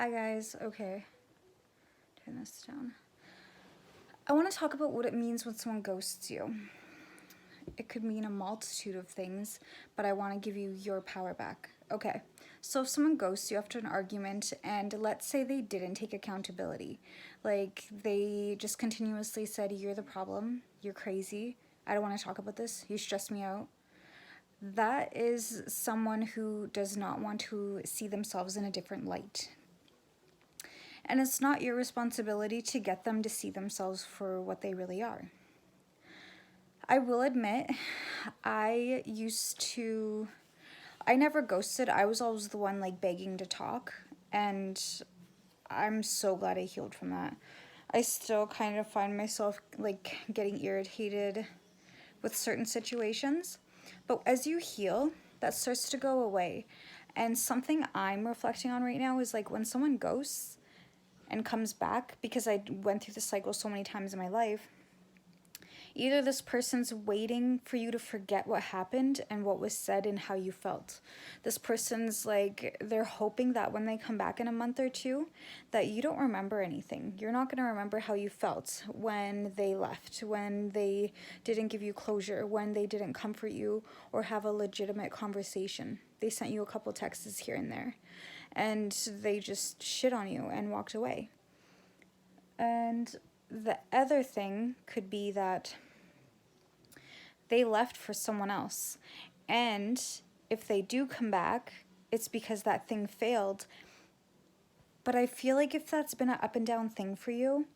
Hi guys, okay, turn this down. I want to talk about what it means when someone ghosts you. It could mean a multitude of things, but I want to give you your power back. Okay, so if someone ghosts you after an argument and let's say they didn't take accountability, like they just continuously said, you're the problem, you're crazy, I don't want to talk about this, you stress me out. That is someone who does not want to see themselves in a different light. And it's not your responsibility to get them to see themselves for what they really are. I will admit, I never ghosted. I was always the one like begging to talk. And I'm so glad I healed from that. I still kind of find myself like getting irritated with certain situations. But as you heal, that starts to go away. And something I'm reflecting on right now is like when someone ghosts, and comes back, because I went through the cycle so many times in my life, either this person's waiting for you to forget what happened and what was said and how you felt. This person's like, they're hoping that when they come back in a month or two, that you don't remember anything. You're not going to remember how you felt when they left, when they didn't give you closure, when they didn't comfort you or have a legitimate conversation. They sent you a couple texts here and there, and they just shit on you and walked away. And the other thing could be that they left for someone else. And if they do come back, it's because that thing failed. But I feel like if that's been an up and down thing for you,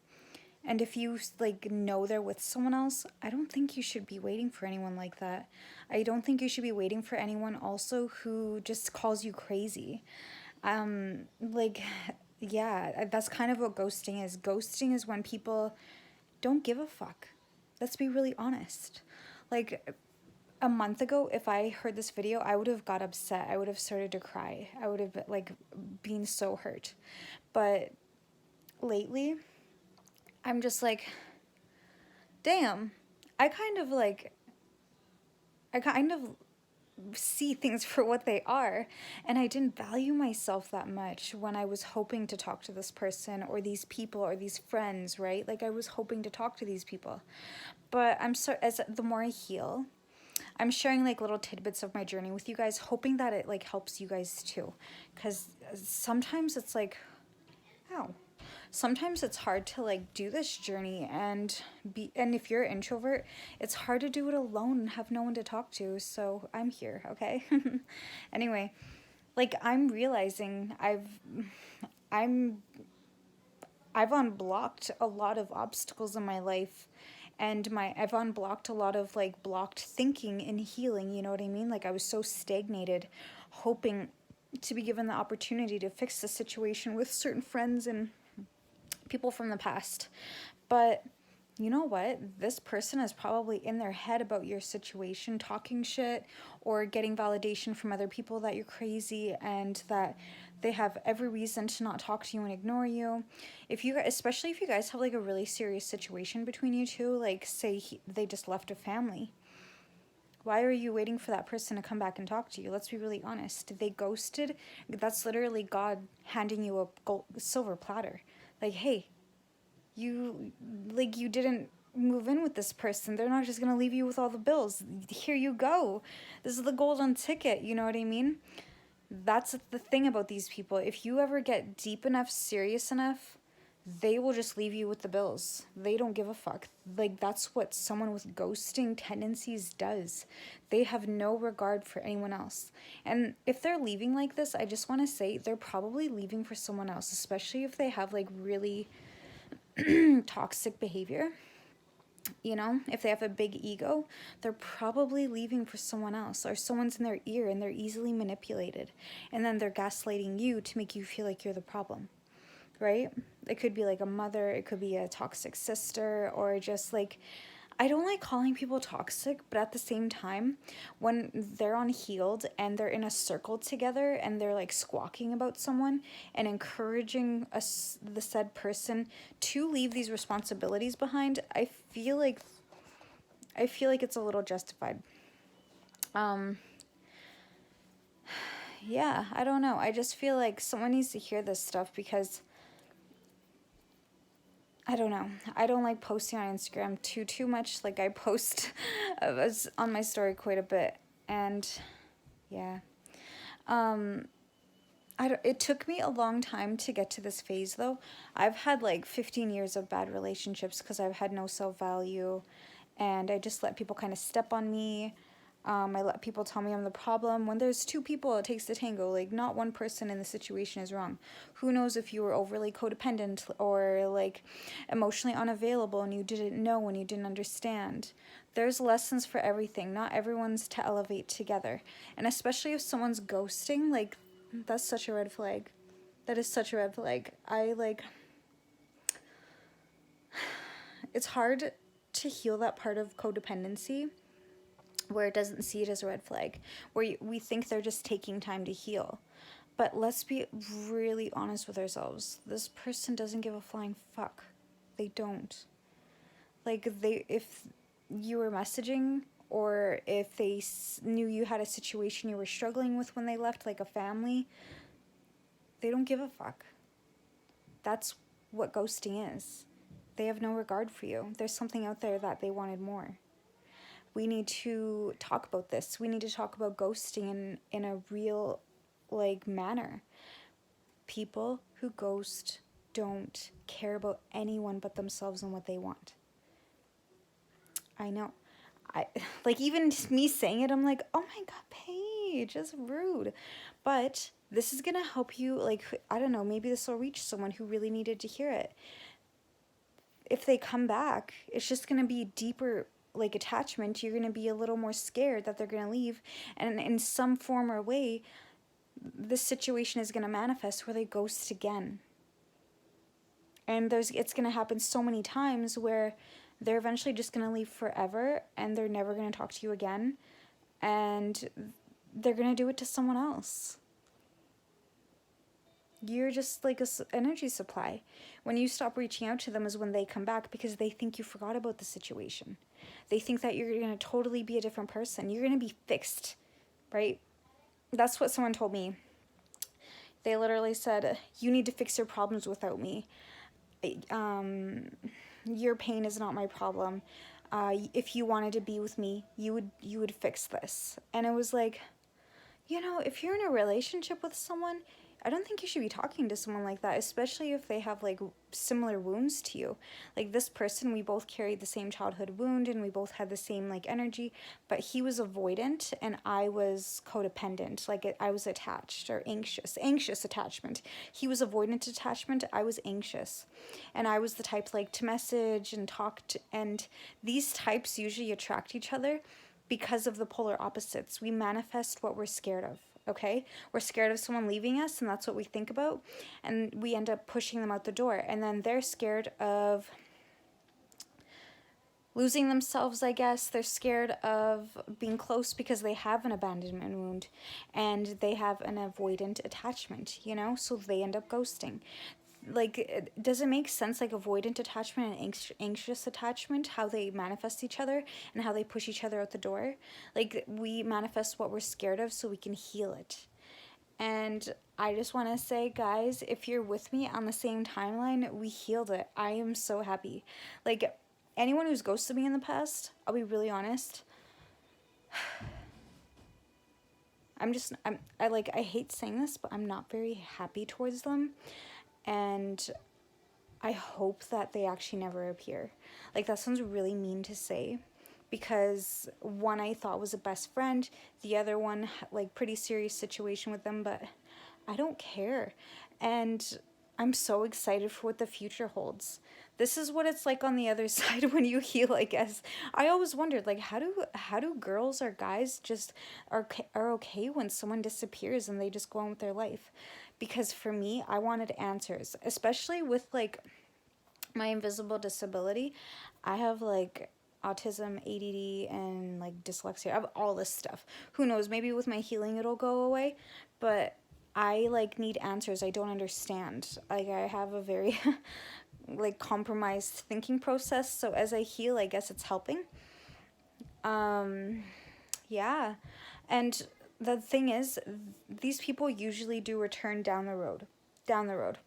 and if you like know they're with someone else, I don't think you should be waiting for anyone like that. I don't think you should be waiting for anyone also who just calls you crazy. Yeah, that's kind of what ghosting is. Ghosting is when people don't give a fuck. Let's be really honest. Like a month ago, if I heard this video, I would have got upset. I would have started to cry. I would have like been so hurt. But lately, I'm just like, damn, I kind of see things for what they are, and I didn't value myself that much when I was hoping to talk to this person or these people or these friends, right? Like I was hoping to talk to these people. But as the more I heal, I'm sharing like little tidbits of my journey with you guys, hoping that it like helps you guys too, because sometimes it's like, ow. Sometimes it's hard to like do this journey and if you're an introvert, it's hard to do it alone and have no one to talk to. So I'm here, okay? Anyway, like I'm realizing I've unblocked a lot of obstacles in my life, and I've unblocked a lot of like blocked thinking and healing, you know what I mean? Like I was so stagnated, hoping to be given the opportunity to fix the situation with certain friends and people from the past. But you know what? This person is probably in their head about your situation, talking shit or getting validation from other people that you're crazy and that they have every reason to not talk to you and ignore you. Especially if you guys have like a really serious situation between you two, like say they just left a family. Why are you waiting for that person to come back and talk to you? Let's be really honest. They ghosted. That's literally God handing you a silver platter. Like, hey, you didn't move in with this person. They're not just gonna leave you with all the bills. Here you go. This is the golden ticket, you know what I mean? That's the thing about these people. If you ever get deep enough, serious enough, they will just leave you with the bills. They don't give a fuck. Like, that's what someone with ghosting tendencies does. They have no regard for anyone else. And if they're leaving like this, I just want to say they're probably leaving for someone else, especially if they have like really toxic behavior. You know, if they have a big ego, they're probably leaving for someone else, or someone's in their ear and they're easily manipulated, and then they're gaslighting you to make you feel like you're the problem, right? It could be like a mother, it could be a toxic sister, or just like, I don't like calling people toxic, but at the same time, when they're unhealed and they're in a circle together and they're like squawking about someone and encouraging the said person to leave these responsibilities behind, I feel like it's a little justified. yeah, I don't know. I just feel like someone needs to hear this stuff because I don't know. I don't like posting on Instagram too much. Like I post on my story quite a bit, and yeah. Um, it took me a long time to get to this phase though. I've had like 15 years of bad relationships because I've had no self-value, and I just let people kind of step on me. I let people tell me I'm the problem. When there's two people, it takes the tango. Like, not one person in the situation is wrong. Who knows if you were overly codependent or, like, emotionally unavailable and you didn't know and you didn't understand. There's lessons for everything. Not everyone's to elevate together. And especially if someone's ghosting, like, that's such a red flag. That is such a red flag. It's hard to heal that part of codependency where it doesn't see it as a red flag, where we think they're just taking time to heal. But let's be really honest with ourselves. This person doesn't give a flying fuck. They don't. Like, if you were messaging, or if they knew you had a situation you were struggling with when they left, like a family, they don't give a fuck. That's what ghosting is. They have no regard for you. There's something out there that they wanted more. We need to talk about this. We need to talk about ghosting in a real, like, manner. People who ghost don't care about anyone but themselves and what they want. I know. Like, even me saying it, I'm like, oh my God, Paige, that's rude. But this is gonna help you, like, I don't know, maybe this will reach someone who really needed to hear it. If they come back, it's just gonna be deeper, like, attachment. You're gonna be a little more scared that they're gonna leave, and in some form or way, this situation is gonna manifest where they ghost again. And it's gonna happen so many times where they're eventually just gonna leave forever, and they're never gonna talk to you again, and they're gonna do it to someone else. You're just like an energy supply. When you stop reaching out to them is when they come back, because they think you forgot about the situation. They think that you're going to totally be a different person. You're going to be fixed, right? That's what someone told me. They literally said, you need to fix your problems without me. Your pain is not my problem. If you wanted to be with me, you would fix this. And it was like, if you're in a relationship with someone, I don't think you should be talking to someone like that, especially if they have, like, similar wounds to you. Like, this person, we both carried the same childhood wound, and we both had the same, like, energy, but he was avoidant, and I was codependent. Like, I was attached, or anxious attachment. He was avoidant attachment, I was anxious. And I was the type, like, to message and talk to, and these types usually attract each other because of the polar opposites. We manifest what we're scared of. Okay, we're scared of someone leaving us, and that's what we think about, and we end up pushing them out the door, and then they're scared of losing themselves, I guess. They're scared of being close because they have an abandonment wound, and they have an avoidant attachment, so they end up ghosting. Like, does it make sense, like, avoidant attachment and anxious attachment, how they manifest each other and how they push each other out the door? Like, we manifest what we're scared of so we can heal it. And I just want to say, guys, if you're with me on the same timeline, we healed it. I am so happy. Like, anyone who's ghosted me in the past, I'll be really honest, I hate saying this, but I'm not very happy towards them. And I hope that they actually never appear. Like, that sounds really mean to say, because one I thought was a best friend, the other one, like, pretty serious situation with them, but I don't care. And I'm so excited for what the future holds. This is what it's like on the other side when you heal, I guess. I always wondered, like, how do girls or guys just are okay when someone disappears and they just go on with their life? Because for me, I wanted answers, especially with, like, my invisible disability. I have, like, autism, ADD, and, like, dyslexia. I have all this stuff. Who knows, maybe with my healing it'll go away, but I, like, need answers. I don't understand. Like, I have a very like, compromised thinking process, so as I heal, I guess it's helping. Yeah. And the thing is, these people usually do return down the road. Down the road.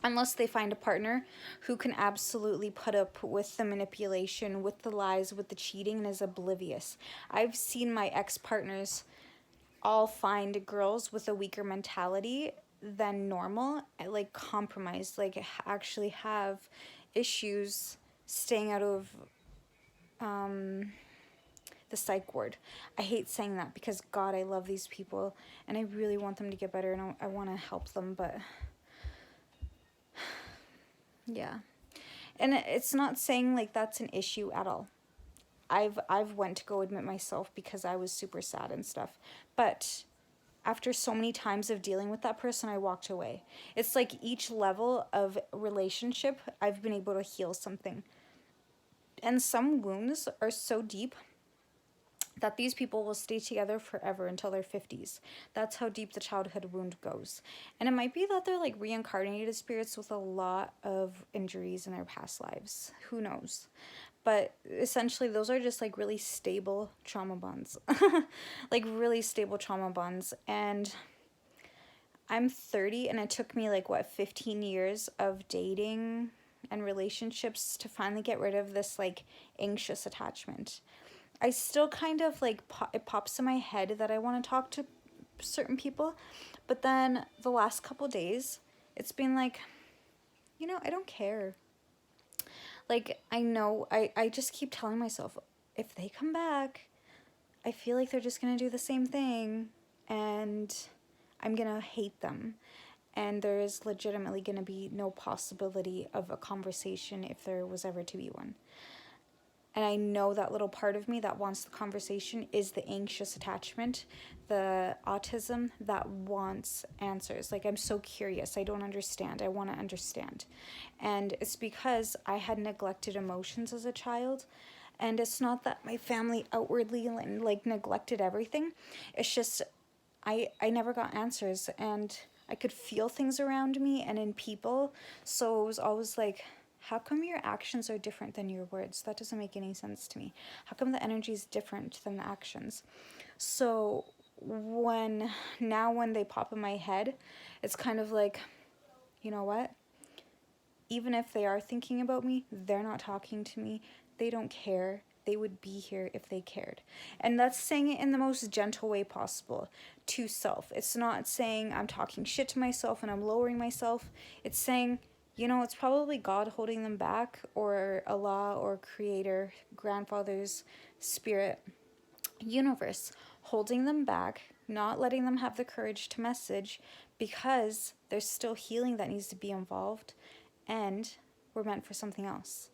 Unless they find a partner who can absolutely put up with the manipulation, with the lies, with the cheating, and is oblivious. I've seen my ex-partners all find girls with a weaker mentality than normal, like compromised, like actually have issues staying out of the psych ward. I hate saying that because, God, I love these people and I really want them to get better and I want to help them, but yeah. And it's not saying like that's an issue at all. I've went to go admit myself because I was super sad and stuff. But after so many times of dealing with that person, I walked away. It's like each level of relationship, I've been able to heal something. And some wounds are so deep that these people will stay together forever until their 50s. That's how deep the childhood wound goes. And it might be that they're like reincarnated spirits with a lot of injuries in their past lives. Who knows? But essentially, those are just like really stable trauma bonds. Like really stable trauma bonds. And I'm 30 and it took me like, 15 years of dating and relationships to finally get rid of this like anxious attachment. I still kind of like, it pops in my head that I want to talk to certain people. But then the last couple days, it's been like, I don't care. Like, I know, I just keep telling myself, if they come back, I feel like they're just going to do the same thing, and I'm going to hate them. And there is legitimately going to be no possibility of a conversation if there was ever to be one. And I know that little part of me that wants the conversation is the anxious attachment, the autism that wants answers. Like, I'm so curious. I don't understand. I want to understand. And it's because I had neglected emotions as a child. And it's not that my family outwardly like neglected everything. It's just I never got answers. And I could feel things around me and in people. So it was always like, how come your actions are different than your words? That doesn't make any sense to me. How come the energy is different than the actions? So when they pop in my head, it's kind of like, you know what? Even if they are thinking about me, they're not talking to me. They don't care. They would be here if they cared. And that's saying it in the most gentle way possible to self. It's not saying I'm talking shit to myself and I'm lowering myself. It's saying, it's probably God holding them back, or Allah, or Creator, grandfathers, spirit, universe, holding them back, not letting them have the courage to message because there's still healing that needs to be involved, and we're meant for something else.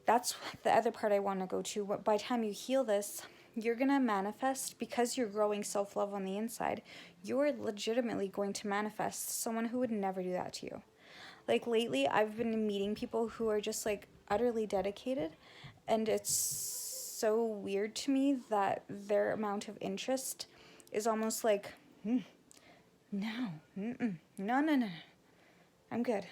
That's the other part I want to go to. By the time you heal this, you're going to manifest, because you're growing self-love on the inside, you're legitimately going to manifest someone who would never do that to you. Like, lately, I've been meeting people who are just, like, utterly dedicated, and it's so weird to me that their amount of interest is almost like, no, no, I'm good.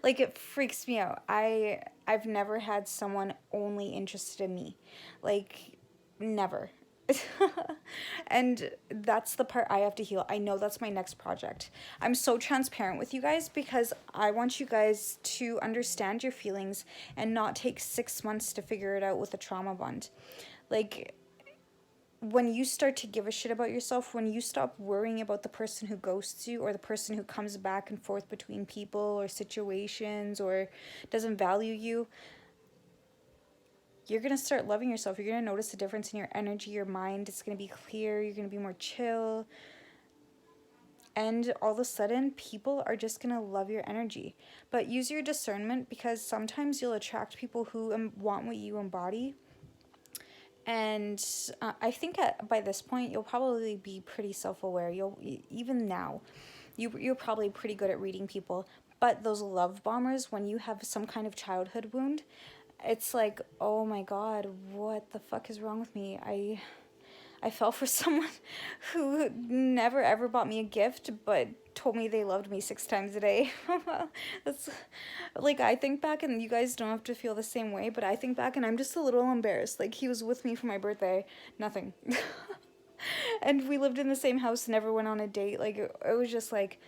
Like, it freaks me out. I've never had someone only interested in me. Like, never. And that's the part I have to heal. I know that's my next project. I'm so transparent with you guys because I want you guys to understand your feelings and not take 6 months to figure it out with a trauma bond. Like, when you start to give a shit about yourself, when you stop worrying about the person who ghosts you or the person who comes back and forth between people or situations or doesn't value you, you're going to start loving yourself. You're going to notice a difference in your energy, your mind. It's going to be clear. You're going to be more chill. And all of a sudden, people are just going to love your energy. But use your discernment, because sometimes you'll attract people who want what you embody. And I think by this point, you'll probably be pretty self-aware. Even now, you're probably pretty good at reading people. But those love bombers, when you have some kind of childhood wound, it's like, oh my God, what the fuck is wrong with me? I fell for someone who never ever bought me a gift, but told me they loved me 6 times a day. That's like, I think back, and you guys don't have to feel the same way, but I think back and I'm just a little embarrassed. Like, he was with me for my birthday, nothing. And we lived in the same house, never went on a date. Like, it was just like,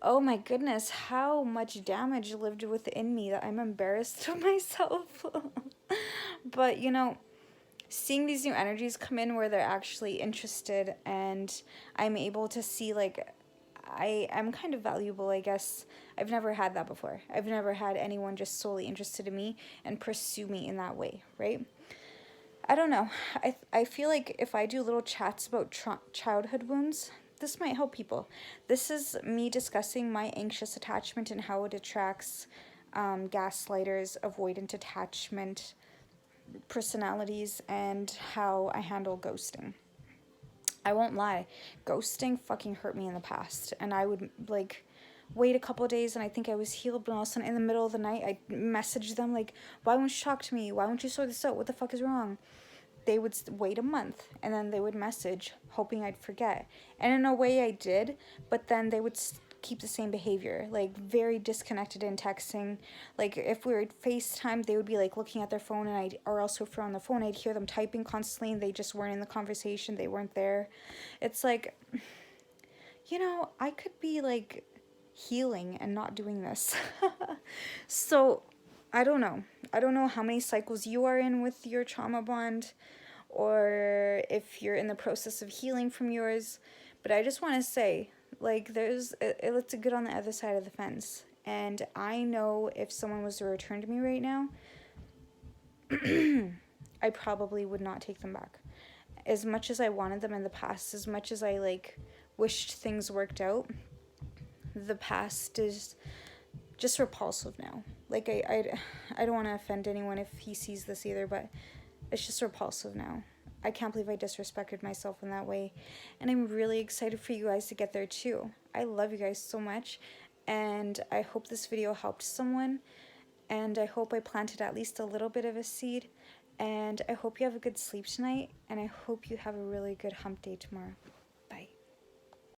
oh my goodness, how much damage lived within me that I'm embarrassed of myself. But, you know, seeing these new energies come in where they're actually interested, and I'm able to see, like, I'm kind of valuable, I guess. I've never had that before. I've never had anyone just solely interested in me and pursue me in that way, right? I don't know. I feel like if I do little chats about childhood wounds, this might help people. This is me discussing my anxious attachment and how it attracts gaslighters, avoidant attachment, personalities, and how I handle ghosting. I won't lie, ghosting fucking hurt me in the past, and I would like wait a couple of days and I think I was healed, but all of a sudden in the middle of the night I messaged them like, why won't you talk to me? Why won't you sort this out? What the fuck is wrong? They would wait a month and then they would message hoping I'd forget. And in a way I did, but then they would keep the same behavior, like very disconnected in texting. Like if we were at FaceTime, they would be like looking at their phone, and or else if we're on the phone, I'd hear them typing constantly and they just weren't in the conversation, they weren't there. It's like, you know, I could be like healing and not doing this. So I don't know. I don't know how many cycles you are in with your trauma bond, or if you're in the process of healing from yours, but I just want to say, like, it looks good on the other side of the fence, and I know if someone was to return to me right now, I probably would not take them back. As much as I wanted them in the past, as much as I like wished things worked out, the past is just repulsive now. Like, I don't want to offend anyone if he sees this either, but it's just repulsive now. I can't believe I disrespected myself in that way, and I'm really excited for you guys to get there too. I love you guys so much, and I hope this video helped someone, and I hope I planted at least a little bit of a seed, and I hope you have a good sleep tonight, and I hope you have a really good hump day tomorrow.